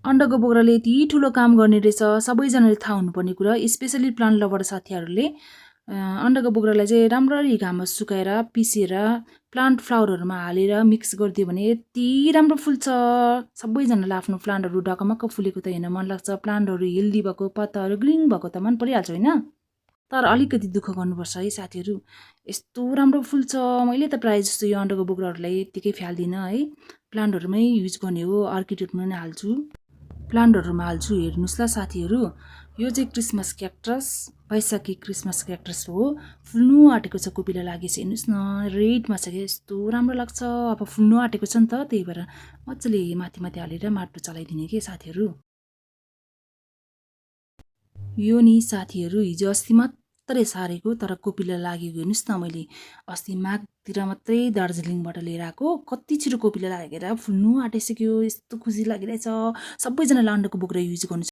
अन्डाको बोक्राले यति ठुलो काम गर्ने रहेछ, सबैजनाले थाहा हुनुपर्ने कुरा, स्पेसली प्लान्ट लभर साथीहरूले। अन्डाको बोक्रालाई चाहिँ राम्ररी घाममा सुकाएर पिसेर प्लान्ट फ्लावरहरूमा हालेर मिक्स गरिदियो भने यति राम्रो फुल्छ। सबैजनालाई आफ्नो प्लान्टहरू ढकमक्क फुलेको त हेर्न मन लाग्छ, प्लान्टहरू हेल्दी भएको, पत्ताहरू ग्रिन भएको त मन परिहाल्छ होइन। तर अलिकति दुःख गर्नुपर्छ है साथीहरू, यस्तो राम्रो फुल्छ। मैले त प्रायः जस्तो यो अन्डाको बोक्राहरूलाई यत्तिकै फ्याल्दिनँ है, प्लान्टहरूमै युज गर्ने हो, अर्किडहरूमा पनि हाल्छु, प्लान्टहरूमा हाल्छु। हेर्नुहोस् ल साथीहरू, यो चाहिँ क्रिसमस क्याक्टस, वैशाखी क्रिसमस क्याक्टस हो, फुल्नु आँटेको छ, कोपिला लागेछ हेर्नुहोस् न, रेडमा छ क्या, यस्तो राम्रो लाग्छ। अब फुल्नु आँटेको छ नि त, त्यही भएर मजाले माथि माथि हालेर माटो चलाइदिने के साथीहरू। यो नि साथीहरू हिजो अस्ति मात्रै सारेको, तर कोपिला लागेको हेर्नुहोस् न। मैले अस्ति माघतिर मात्रै दार्जिलिङबाट लिएर आएको, कति छिटो कोपिला लागेर फुल्नु आँटिसक्यो, यस्तो खुसी लागिरहेछ। सबैजनाले अन्डाको बोक्रा युज गर्नु